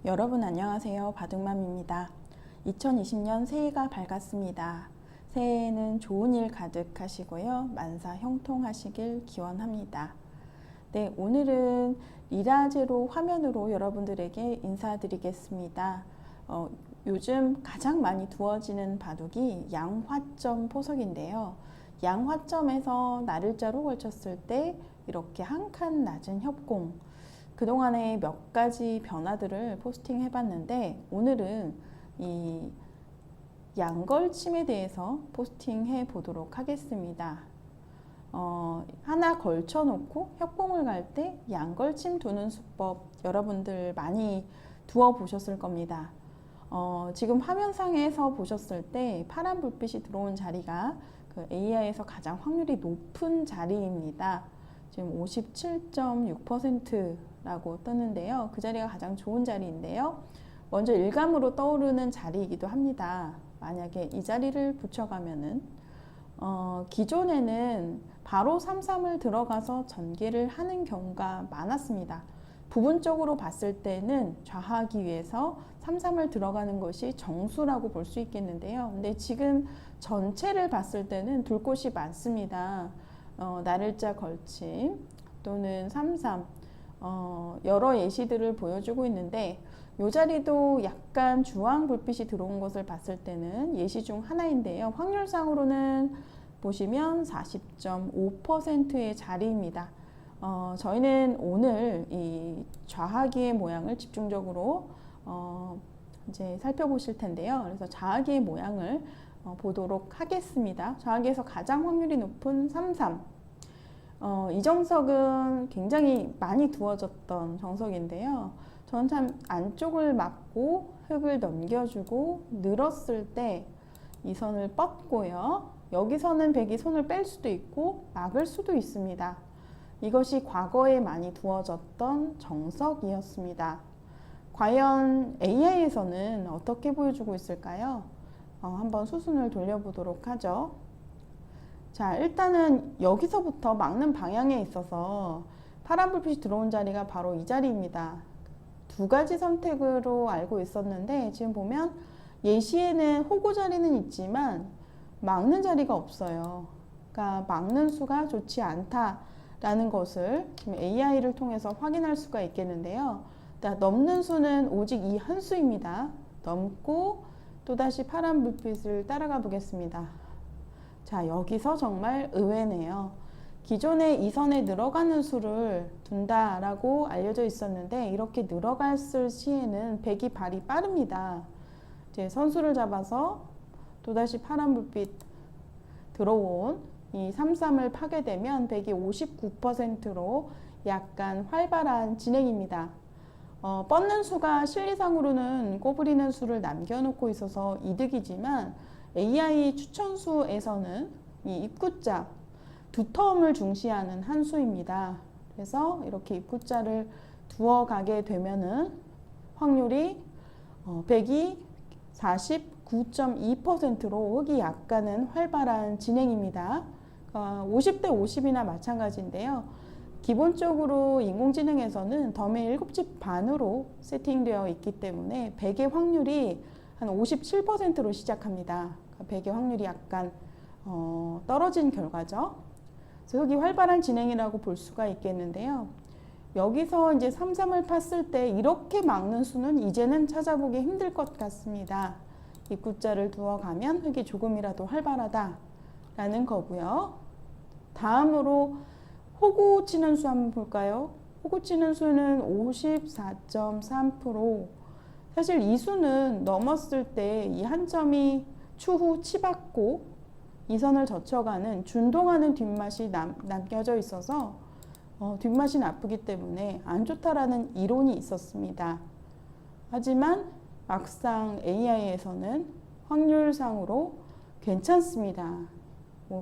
여러분 안녕하세요. 바둑맘입니다. 2020년 새해가 밝았습니다. 새해에는 좋은 일 가득하시고요. 만사 형통하시길 기원합니다. 네, 오늘은 리라제로 화면으로 여러분들에게 인사드리겠습니다. 요즘 가장 많이 두어지는 바둑이 양화점 포석인데요. 양화점에서 나를자로 걸쳤을 때 이렇게 한 칸 낮은 협공, 그동안에 몇 가지 변화들을 포스팅 해봤는데 오늘은 이 양걸침에 대해서 포스팅 해 보도록 하겠습니다. 하나 걸쳐 놓고 협공을 갈 때 양걸침 두는 수법 여러분들 많이 두어 보셨을 겁니다. 지금 화면상에서 보셨을 때 파란 불빛이 들어온 자리가 그 AI에서 가장 확률이 높은 자리입니다. 지금 57.6%라고 떴는데요. 그 자리가 가장 좋은 자리인데요. 먼저 일감으로 떠오르는 자리이기도 합니다. 만약에 이 자리를 붙여가면은 기존에는 바로 3-3을 들어가서 전개를 하는 경우가 많았습니다. 부분적으로 봤을 때는 좌하기 위해서 3-3을 들어가는 것이 정수라고 볼 수 있겠는데요. 근데 지금 전체를 봤을 때는 둘 곳이 많습니다. 나를자 걸침 또는 3-3 여러 예시들을 보여주고 있는데 이 자리도 약간 주황 불빛이 들어온 것을 봤을 때는 예시 중 하나인데요. 확률상으로는 보시면 40.5%의 자리입니다. 저희는 오늘 이 좌하기의 모양을 집중적으로 이제 살펴보실 텐데요. 그래서 좌하기의 모양을 보도록 하겠습니다. 좌하기에서 가장 확률이 높은 3-3. 이 정석은 굉장히 많이 두어졌던 정석인데요. 저는 참 안쪽을 막고 흙을 넘겨주고 늘었을 때 이 선을 뻗고요. 여기서는 백이 손을 뺄 수도 있고 막을 수도 있습니다. 이것이 과거에 많이 두어졌던 정석이었습니다. 과연 AI에서는 어떻게 보여주고 있을까요? 한번 수순을 돌려보도록 하죠. 자, 일단은 여기서부터 막는 방향에 있어서 파란 불빛이 들어온 자리가 바로 이 자리입니다. 두 가지 선택으로 알고 있었는데 지금 보면 예시에는 호구 자리는 있지만 막는 자리가 없어요. 그러니까 막는 수가 좋지 않다라는 것을 지금 AI를 통해서 확인할 수가 있겠는데요. 넘는 수는 오직 이 한 수입니다. 넘고 또다시 파란 불빛을 따라가 보겠습니다. 자, 여기서 정말 의외네요. 기존에 이 선에 늘어가는 수를 둔다라고 알려져 있었는데 이렇게 늘어갔을 시에는 백이 발이 빠릅니다. 이제 선수를 잡아서 또다시 파란 불빛 들어온 이 3-3을 파게 되면 백이 59%로 약간 활발한 진행입니다. 뻗는 수가 실리상으로는 꼬부리는 수를 남겨놓고 있어서 이득이지만 AI 추천수에서는 이 입구자 두텀을 중시하는 한 수입니다. 그래서 이렇게 입구자를 두어 가게 되면은 확률이 백이 49.2%로 흙이 약간은 활발한 진행입니다. 50대 50이나 마찬가지인데요. 기본적으로 인공지능에서는 덤의 7집 반으로 세팅되어 있기 때문에 백의 확률이 한 57%로 시작합니다. 백의 확률이 약간 떨어진 결과죠. 그래서 흙이 활발한 진행이라고 볼 수가 있겠는데요. 여기서 이제 3-3을 팠을 때 이렇게 막는 수는 이제는 찾아보기 힘들 것 같습니다. 입구자를 두어 가면 흙이 조금이라도 활발하다라는 거고요. 다음으로 호구 치는 수 한번 볼까요? 호구 치는 수는 54.3%. 사실 이 수는 넘었을 때 이 한 점이 추후 치받고 이 선을 젖혀가는 준동하는 뒷맛이 남겨져 있어서 뒷맛이 나쁘기 때문에 안 좋다라는 이론이 있었습니다. 하지만 막상 AI에서는 확률상으로 괜찮습니다.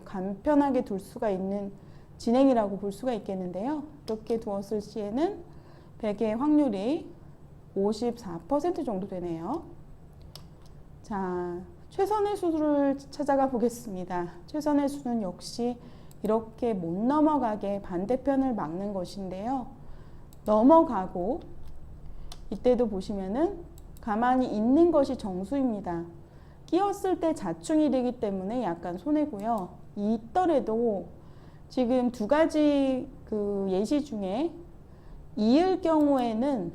간편하게 둘 수가 있는 진행이라고 볼 수가 있겠는데요. 이렇게 두었을 시에는 백의 확률이 54% 정도 되네요. 자, 최선의 수를 찾아가 보겠습니다. 최선의 수는 역시 이렇게 못 넘어가게 반대편을 막는 것인데요. 넘어가고 이때도 보시면은 가만히 있는 것이 정수입니다. 끼었을 때 자충이 되기 때문에 약간 손해고요. 있더라도 지금 두 가지 그 예시 중에 이을 경우에는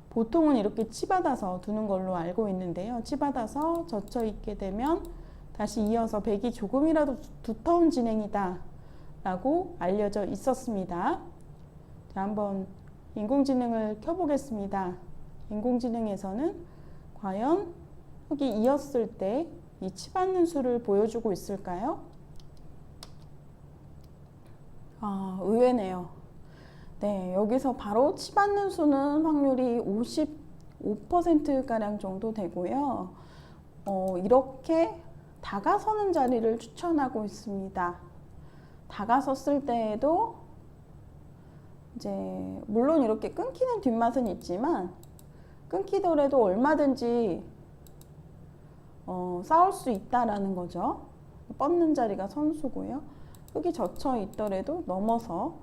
보통은 이렇게 치받아서 두는 걸로 알고 있는데요. 치받아서 젖혀 있게 되면 다시 이어서 백이 조금이라도 두터운 진행이다 라고 알려져 있었습니다. 자, 한번 인공지능을 켜보겠습니다. 인공지능에서는 과연 흙이 이었을 때 이 치받는 수를 보여주고 있을까요? 의외네요. 네, 여기서 바로 치받는 수는 확률이 55%가량 정도 되고요. 이렇게 다가서는 자리를 추천하고 있습니다. 다가섰을 때에도 이제 물론 이렇게 끊기는 뒷맛은 있지만 끊기더라도 얼마든지 싸울 수 있다라는 거죠. 뻗는 자리가 선수고요. 흙이 젖혀 있더라도 넘어서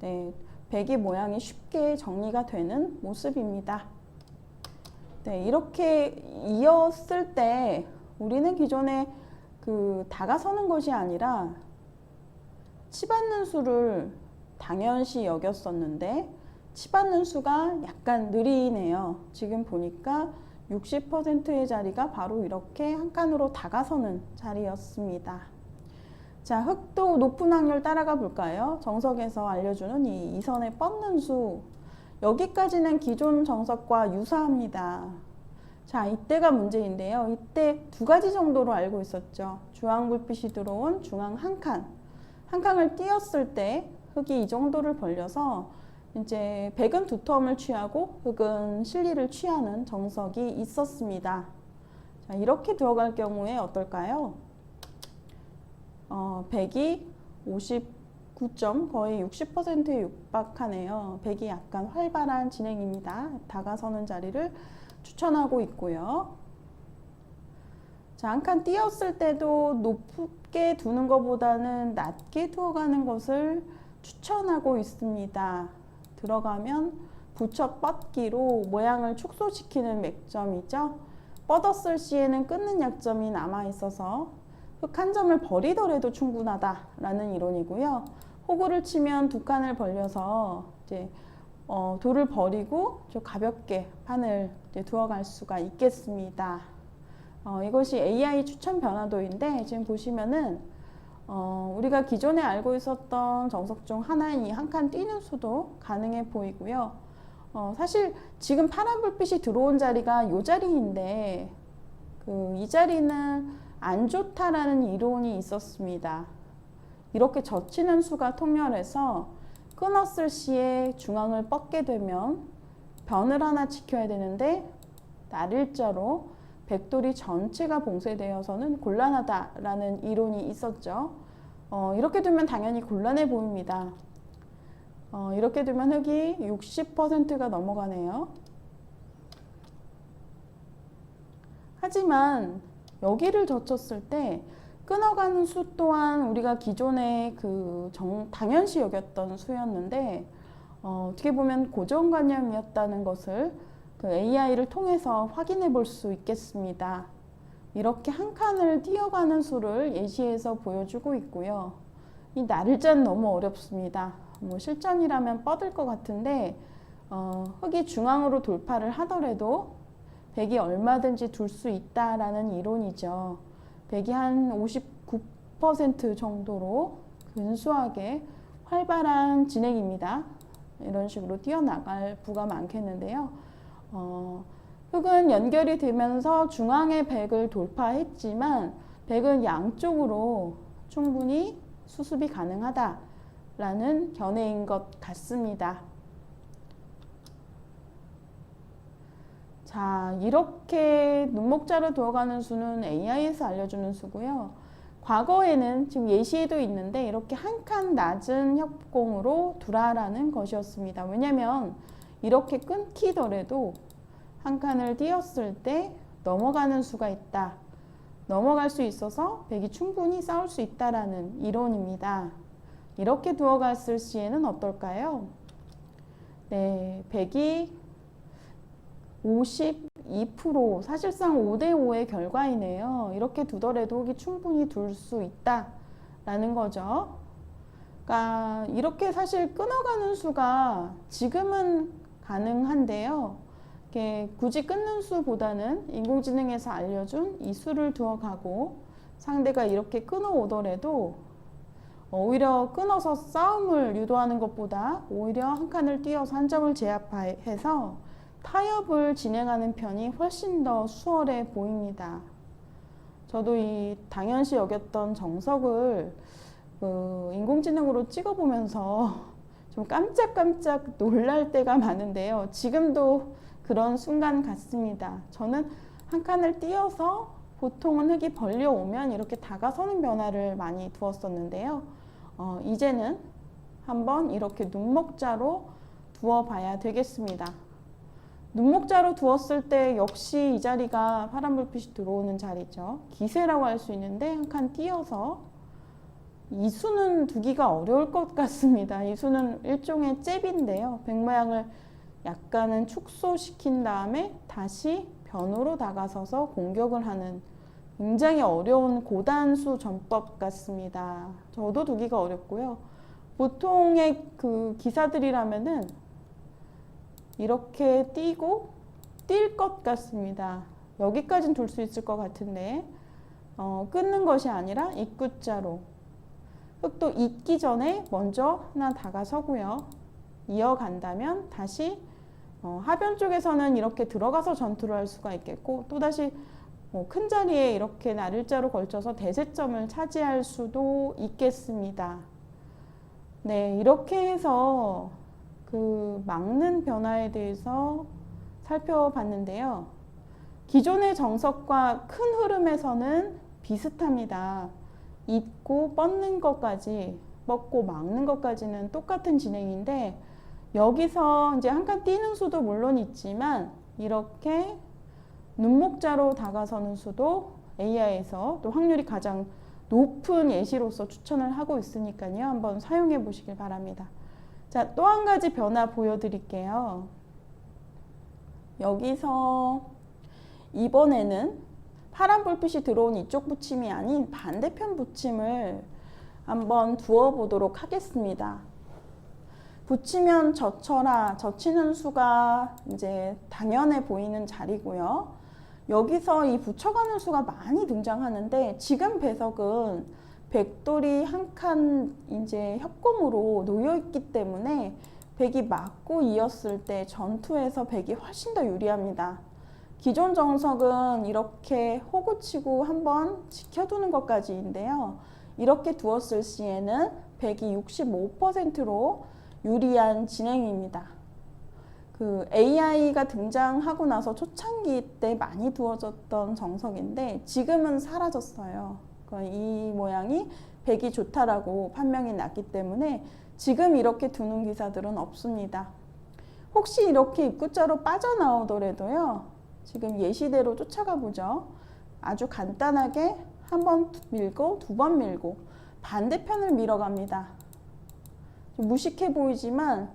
네, 백의 모양이 쉽게 정리가 되는 모습입니다. 네, 이렇게 이었을 때 우리는 기존에 그 다가서는 것이 아니라 치받는 수를 당연시 여겼었는데 치받는 수가 약간 느리네요. 지금 보니까 60%의 자리가 바로 이렇게 한 칸으로 다가서는 자리였습니다. 자, 흙도 높은 확률 따라가 볼까요? 정석에서 알려주는 이 이선의 뻗는 수, 여기까지는 기존 정석과 유사합니다. 자, 이때가 문제인데요. 이때 두 가지 정도로 알고 있었죠. 주황불빛이 들어온 중앙 한 칸을 띄었을 때 흙이 이 정도를 벌려서 이제 백은 두텀을 취하고 흙은 실리를 취하는 정석이 있었습니다. 자, 이렇게 두어갈 경우에 어떨까요? 백이 59점, 거의 60%에 육박하네요. 백이 약간 활발한 진행입니다. 다가서는 자리를 추천하고 있고요. 자, 한 칸 띄었을 때도 높게 두는 것보다는 낮게 두어가는 것을 추천하고 있습니다. 들어가면 부처 뻗기로 모양을 축소시키는 맥점이죠. 뻗었을 시에는 끊는 약점이 남아있어서 흙 한 점을 버리더라도 충분하다라는 이론이고요. 호구를 치면 두 칸을 벌려서 이제 돌을 버리고 좀 가볍게 판을 이제 두어갈 수가 있겠습니다. 이것이 AI 추천 변화도인데 지금 보시면은 우리가 기존에 알고 있었던 정석 중 하나인 이 한 칸 띄는 수도 가능해 보이고요. 사실 지금 파란 불빛이 들어온 자리가 이 자리인데 이 자리는 안 좋다라는 이론이 있었습니다. 이렇게 젖히는 수가 통렬해서 끊었을 시에 중앙을 뻗게 되면 변을 하나 지켜야 되는데 날일자로 백돌이 전체가 봉쇄되어서는 곤란하다라는 이론이 있었죠. 이렇게 두면 당연히 곤란해 보입니다. 이렇게 두면 흙이 60%가 넘어가네요. 하지만 여기를 젖혔을 때 끊어가는 수 또한 우리가 기존에 당연시 여겼던 수였는데 어떻게 보면 고정관념이었다는 것을 AI를 통해서 확인해 볼 수 있겠습니다. 이렇게 한 칸을 띄어가는 수를 예시에서 보여주고 있고요. 이 날짜는 너무 어렵습니다. 실전이라면 뻗을 것 같은데 흙이 중앙으로 돌파를 하더라도 백이 얼마든지 둘 수 있다라는 이론이죠. 백이 한 59% 정도로 근소하게 활발한 진행입니다. 이런 식으로 뛰어나갈 부가 많겠는데요. 흙은 연결이 되면서 중앙의 백을 돌파했지만 백은 양쪽으로 충분히 수습이 가능하다라는 견해인 것 같습니다. 자, 이렇게 눈목자로 두어가는 수는 AI에서 알려주는 수고요. 과거에는 지금 예시에도 있는데 이렇게 한 칸 낮은 협공으로 두라라는 것이었습니다. 왜냐하면 이렇게 끊기더라도 한 칸을 띄었을 때 넘어가는 수가 있다. 넘어갈 수 있어서 백이 충분히 싸울 수 있다라는 이론입니다. 이렇게 두어갔을 시에는 어떨까요? 네, 백이 52%, 사실상 5대5의 결과이네요. 이렇게 두더라도 흙이 충분히 둘 수 있다라는 거죠. 그러니까 이렇게 사실 끊어가는 수가 지금은 가능한데요. 이렇게 굳이 끊는 수보다는 인공지능에서 알려준 이 수를 두어가고 상대가 이렇게 끊어오더라도 오히려 끊어서 싸움을 유도하는 것보다 오히려 한 칸을 띄어서 한 점을 제압해서 타협을 진행하는 편이 훨씬 더 수월해 보입니다. 저도 이 당연시 여겼던 정석을 인공지능으로 찍어보면서 좀 깜짝깜짝 놀랄 때가 많은데요. 지금도 그런 순간 같습니다. 저는 한 칸을 띄어서 보통은 흙이 벌려오면 이렇게 다가서는 변화를 많이 두었었는데요. 이제는 한번 이렇게 눈목자로 두어봐야 되겠습니다. 눈목자로 두었을 때 역시 이 자리가 파란 불빛이 들어오는 자리죠. 기세라고 할 수 있는데 한 칸 띄어서 이 수는 두기가 어려울 것 같습니다. 이 수는 일종의 잽인데요. 백 모양을 약간은 축소시킨 다음에 다시 변으로 다가서서 공격을 하는 굉장히 어려운 고단수 전법 같습니다. 저도 두기가 어렵고요. 보통의 그 기사들이라면은 이렇게 띄고 뛸 것 같습니다. 여기까지는 둘 수 있을 것 같은데 끊는 것이 아니라 입구자로 흙도 잊기 전에 먼저 하나 다가서고요. 이어간다면 다시 하변 쪽에서는 이렇게 들어가서 전투를 할 수가 있겠고 또다시 큰 자리에 이렇게 날일자로 걸쳐서 대세점을 차지할 수도 있겠습니다. 네, 이렇게 해서 그 막는 변화에 대해서 살펴봤는데요. 기존의 정석과 큰 흐름에서는 비슷합니다. 잇고 뻗는 것까지, 뻗고 막는 것까지는 똑같은 진행인데 여기서 이제 한 칸 띄는 수도 물론 있지만 이렇게 눈목자로 다가서는 수도 AI에서 또 확률이 가장 높은 예시로서 추천을 하고 있으니까요. 한번 사용해 보시길 바랍니다. 자, 또 한 가지 변화 보여드릴게요. 여기서 이번에는 파란 불빛이 들어온 이쪽 붙임이 아닌 반대편 붙임을 한번 두어 보도록 하겠습니다. 붙이면 젖혀라, 젖히는 수가 이제 당연해 보이는 자리고요. 여기서 이 붙여가는 수가 많이 등장하는데 지금 배석은 백돌이 한 칸 이제 협공으로 놓여 있기 때문에 백이 맞고 이었을 때 전투에서 백이 훨씬 더 유리합니다. 기존 정석은 이렇게 호구치고 한번 지켜두는 것까지인데요. 이렇게 두었을 시에는 백이 65%로 유리한 진행입니다. 그 AI가 등장하고 나서 초창기 때 많이 두어졌던 정석인데 지금은 사라졌어요. 그러니까 이 모양이 백이 좋다라고 판명이 났기 때문에 지금 이렇게 두는 기사들은 없습니다. 혹시 이렇게 입구자로 빠져나오더라도요. 지금 예시대로 쫓아가 보죠. 아주 간단하게 한 번 밀고 두 번 밀고 반대편을 밀어갑니다. 무식해 보이지만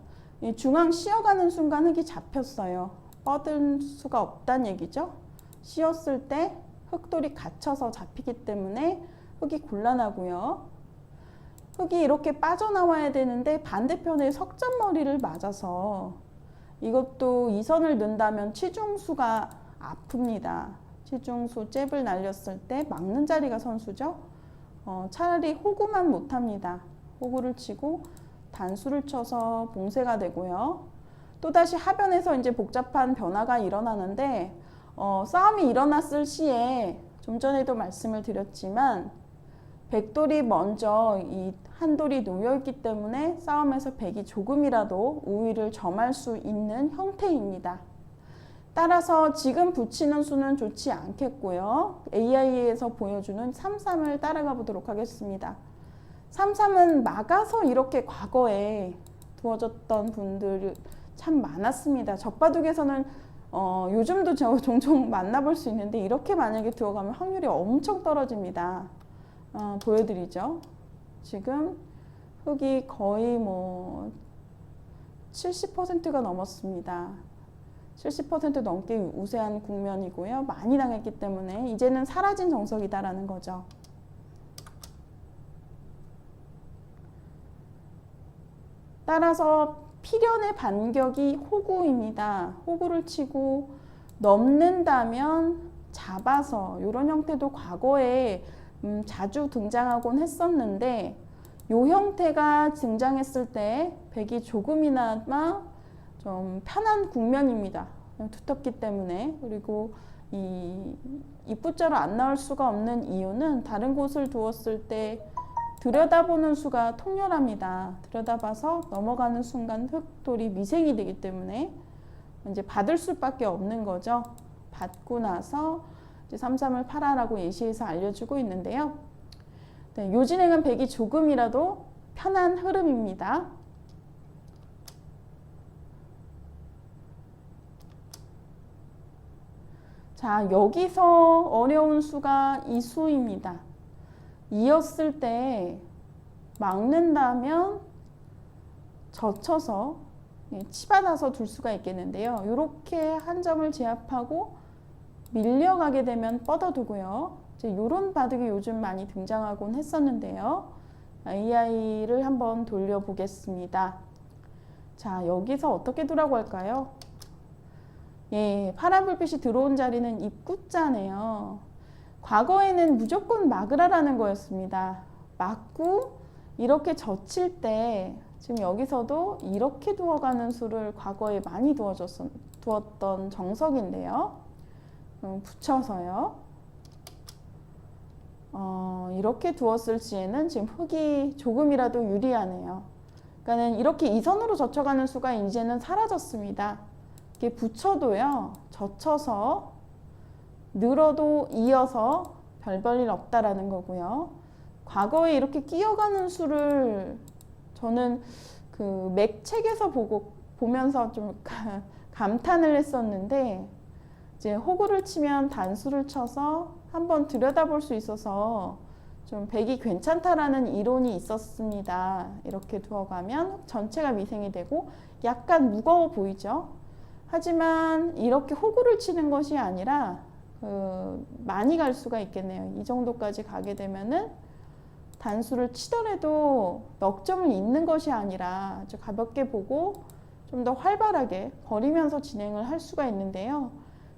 중앙 씌어가는 순간 흙이 잡혔어요. 뻗을 수가 없다는 얘기죠. 씌었을 때 흙돌이 갇혀서 잡히기 때문에 흙이 곤란하고요. 흙이 이렇게 빠져나와야 되는데 반대편에 석잔머리를 맞아서 이것도 이선을 넣는다면 치중수가 아픕니다. 치중수 잽을 날렸을 때 막는 자리가 선수죠. 차라리 호구만 못합니다. 호구를 치고 단수를 쳐서 봉쇄가 되고요. 또다시 하변에서 이제 복잡한 변화가 일어나는데 싸움이 일어났을 시에 좀 전에도 말씀을 드렸지만 백돌이 먼저 이 한돌이 놓여있기 때문에 싸움에서 백이 조금이라도 우위를 점할 수 있는 형태입니다. 따라서 지금 붙이는 수는 좋지 않겠고요. AI에서 보여주는 3-3을 따라가 보도록 하겠습니다. 3-3은 막아서 이렇게 과거에 두어졌던 분들이 참 많았습니다. 적바둑에서는 요즘도 저 종종 만나볼 수 있는데 이렇게 만약에 두어가면 확률이 엄청 떨어집니다. 보여드리죠. 지금 흙이 거의 뭐 70%가 넘었습니다. 70% 넘게 우세한 국면이고요. 많이 당했기 때문에 이제는 사라진 정석이다라는 거죠. 따라서 필연의 반격이 호구입니다. 호구를 치고 넘는다면 잡아서 이런 형태도 과거에 자주 등장하곤 했었는데 이 형태가 등장했을 때 백이 조금이나마 좀 편한 국면입니다. 두텁기 때문에. 그리고 이 입구자로 안 나올 수가 없는 이유는 다른 곳을 두었을 때 들여다보는 수가 통렬합니다. 들여다봐서 넘어가는 순간 흑돌이 미생이 되기 때문에 이제 받을 수밖에 없는 거죠. 받고 나서 이제 3-3을 팔아라고 예시에서 알려주고 있는데요. 네, 요 진행은 백이 조금이라도 편한 흐름입니다. 자, 여기서 어려운 수가 이 수입니다. 이었을 때 막는다면 젖혀서 치받아서 둘 수가 있겠는데요. 이렇게 한 점을 제압하고 밀려가게 되면 뻗어두고요. 이런 바둑이 요즘 많이 등장하곤 했었는데요. AI를 한번 돌려보겠습니다. 자, 여기서 어떻게 두라고 할까요? 예, 파란 불빛이 들어온 자리는 입구자네요. 과거에는 무조건 막으라라는 거였습니다. 막고 이렇게 젖힐 때 지금 여기서도 이렇게 두어가는 수를 과거에 많이 두었던 정석인데요. 붙여서요. 이렇게 두었을 시에는 지금 흑이 조금이라도 유리하네요. 그러니까는 이렇게 이선으로 젖혀가는 수가 이제는 사라졌습니다. 이렇게 붙여도요, 젖혀서 늘어도 이어서 별 볼 일 없다라는 거고요. 과거에 이렇게 끼어가는 수를 저는 그 맥책에서 보면서 좀 감탄을 했었는데, 이제 호구를 치면 단수를 쳐서 한번 들여다볼 수 있어서 좀 백이 괜찮다라는 이론이 있었습니다. 이렇게 두어가면 전체가 미생이 되고 약간 무거워 보이죠. 하지만 이렇게 호구를 치는 것이 아니라 많이 갈 수가 있겠네요. 이 정도까지 가게 되면은 단수를 치더라도 넉 점을 잇는 것이 아니라 아주 가볍게 보고 좀 더 활발하게 버리면서 진행을 할 수가 있는데요.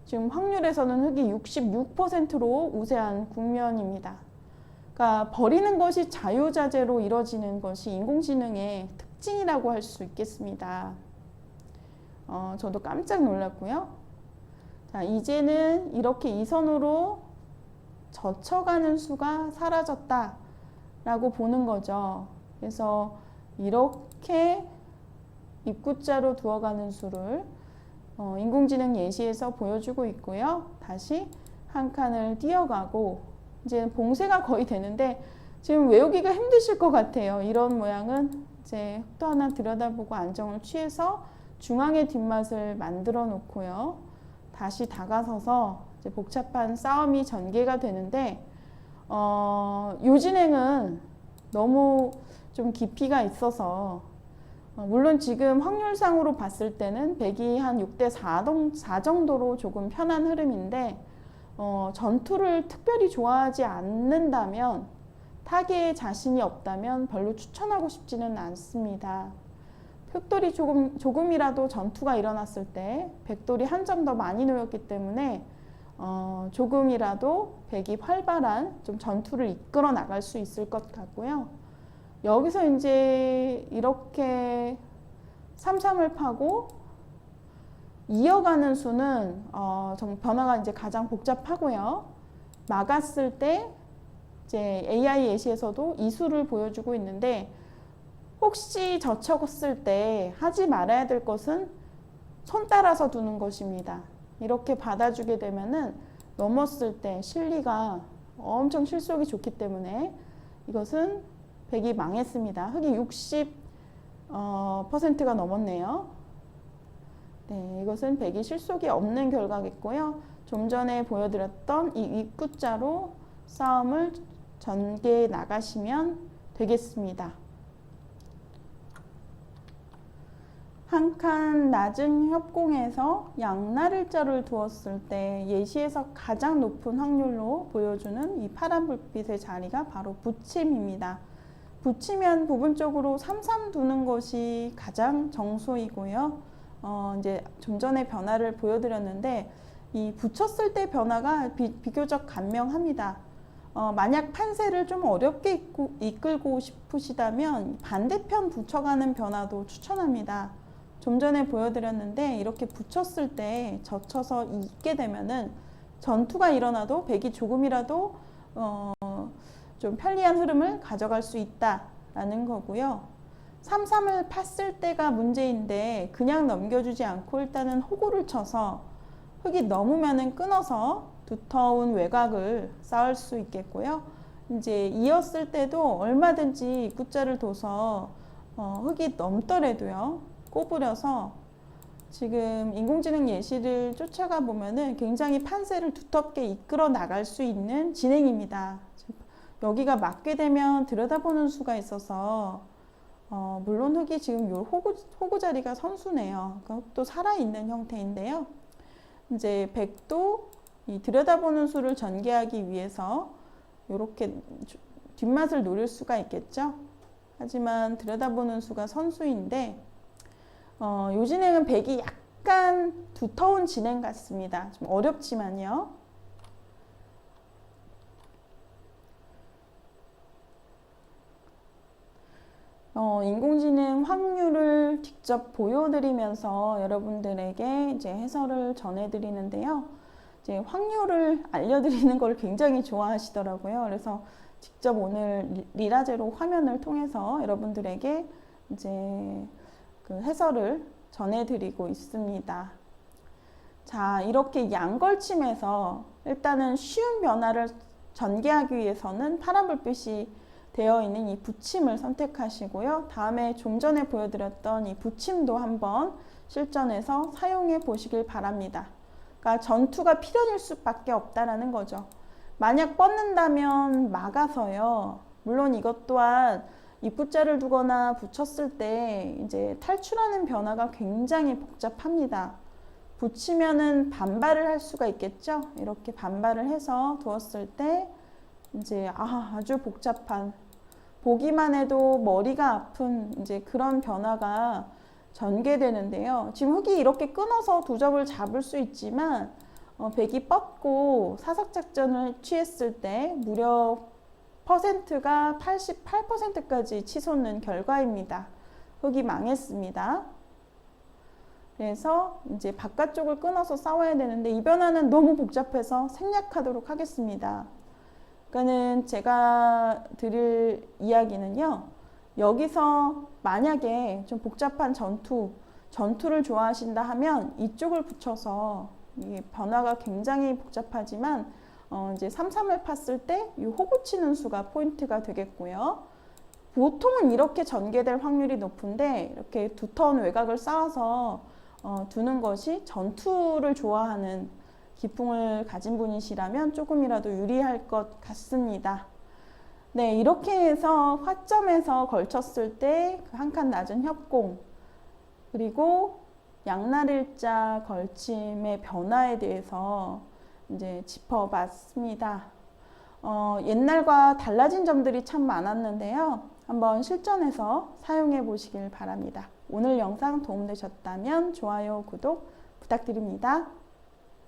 지금 확률에서는 흑이 66%로 우세한 국면입니다. 그러니까 버리는 것이 자유자재로 이루어지는 것이 인공지능의 특징이라고 할 수 있겠습니다. 저도 깜짝 놀랐고요. 자, 이제는 이렇게 이선으로 젖혀가는 수가 사라졌다라고 보는 거죠. 그래서 이렇게 입구자로 두어가는 수를 인공지능 예시에서 보여주고 있고요. 다시 한 칸을 띄어가고 이제 봉쇄가 거의 되는데 지금 외우기가 힘드실 것 같아요. 이런 모양은 이제 또 하나 들여다보고 안정을 취해서 중앙의 뒷맛을 만들어 놓고요. 다시 다가서서 이제 복잡한 싸움이 전개가 되는데 요 진행은 너무 좀 깊이가 있어서 물론 지금 확률상으로 봤을 때는 백이 한 6대4 정도로 조금 편한 흐름인데 전투를 특별히 좋아하지 않는다면 타계에 자신이 없다면 별로 추천하고 싶지는 않습니다. 흑돌이 조금이라도 전투가 일어났을 때 백돌이 한 점 더 많이 놓였기 때문에 조금이라도 백이 활발한 좀 전투를 이끌어 나갈 수 있을 것 같고요. 여기서 이제 이렇게 3-3을 파고 이어가는 수는 변화가 이제 가장 복잡하고요. 막았을 때 이제 AI 예시에서도 이 수를 보여주고 있는데 혹시 젖혔을 때 하지 말아야 될 것은 손 따라서 두는 것입니다. 이렇게 받아주게 되면은 넘었을 때 실리가 엄청 실속이 좋기 때문에 이것은 백이 망했습니다. 흑이 60%가 넘었네요. 네, 이것은 백이 실속이 없는 결과겠고요. 좀 전에 보여드렸던 이 입구자로 싸움을 전개해 나가시면 되겠습니다. 한 칸 낮은 협공에서 양날일자를 두었을 때 예시에서 가장 높은 확률로 보여주는 이 파란 불빛의 자리가 바로 붙임입니다. 붙이면 부분적으로 3,3 두는 것이 가장 정수이고요. 이제 좀 전에 변화를 보여드렸는데 이 붙였을 때 변화가 비교적 간명합니다. 만약 판세를 좀 어렵게 이끌고 싶으시다면 반대편 붙여가는 변화도 추천합니다. 좀 전에 보여드렸는데 이렇게 붙였을 때 젖혀서 있게 되면은 전투가 일어나도 백이 조금이라도 좀 편리한 흐름을 가져갈 수 있다라는 거고요. 3-3을 팠을 때가 문제인데 그냥 넘겨주지 않고 일단은 호구를 쳐서 흙이 넘으면은 끊어서 두터운 외곽을 쌓을 수 있겠고요. 이제 이었을 때도 얼마든지 입구자를 둬서 흙이 넘더라도요. 꼬부려서 지금 인공지능 예시를 쫓아가 보면은 굉장히 판세를 두텁게 이끌어 나갈 수 있는 진행입니다. 여기가 맞게 되면 들여다보는 수가 있어서 물론 흙이 지금 요 호구 자리가 선수네요. 그러니까 흙도 살아있는 형태인데요. 이제 백도 이 들여다보는 수를 전개하기 위해서 이렇게 뒷맛을 노릴 수가 있겠죠. 하지만 들여다보는 수가 선수인데 요 진행은 백이 약간 두터운 진행 같습니다. 좀 어렵지만요. 인공지능 확률을 직접 보여드리면서 여러분들에게 이제 해설을 전해드리는데요. 이제 확률을 알려드리는 걸 굉장히 좋아하시더라고요. 그래서 직접 오늘 리라제로 화면을 통해서 여러분들에게 이제 그 해설을 전해드리고 있습니다. 자, 이렇게 양걸침에서 일단은 쉬운 변화를 전개하기 위해서는 파란 불빛이 되어 있는 이 붙임을 선택하시고요. 다음에 좀 전에 보여드렸던 이 붙임도 한번 실전에서 사용해 보시길 바랍니다. 그러니까 전투가 필연일 수밖에 없다라는 거죠. 만약 뻗는다면 막아서요. 물론 이것 또한 입구자를 두거나 붙였을 때 이제 탈출하는 변화가 굉장히 복잡합니다. 붙이면은 반발을 할 수가 있겠죠. 이렇게 반발을 해서 두었을 때 이제 아주 복잡한, 보기만 해도 머리가 아픈 이제 그런 변화가 전개되는데요. 지금 흙이 이렇게 끊어서 두 접을 잡을 수 있지만 백이 뻗고 사석작전을 취했을 때 무려 퍼센트가 88%까지 치솟는 결과입니다. 흙이 망했습니다. 그래서 이제 바깥쪽을 끊어서 싸워야 되는데 이 변화는 너무 복잡해서 생략하도록 하겠습니다. 그러니까는 제가 드릴 이야기는요. 여기서 만약에 좀 복잡한 전투를 좋아하신다 하면 이쪽을 붙여서 이 변화가 굉장히 복잡하지만 이제 3-3을 팠을 때 이 호구 치는 수가 포인트가 되겠고요. 보통은 이렇게 전개될 확률이 높은데 이렇게 두터운 외곽을 쌓아서 두는 것이 전투를 좋아하는 기풍을 가진 분이시라면 조금이라도 유리할 것 같습니다. 네, 이렇게 해서 화점에서 걸쳤을 때 그 한 칸 낮은 협공, 그리고 양날일자 걸침의 변화에 대해서 이제 짚어봤습니다. 옛날과 달라진 점들이 참 많았는데요. 한번 실전에서 사용해 보시길 바랍니다. 오늘 영상 도움되셨다면 좋아요, 구독 부탁드립니다.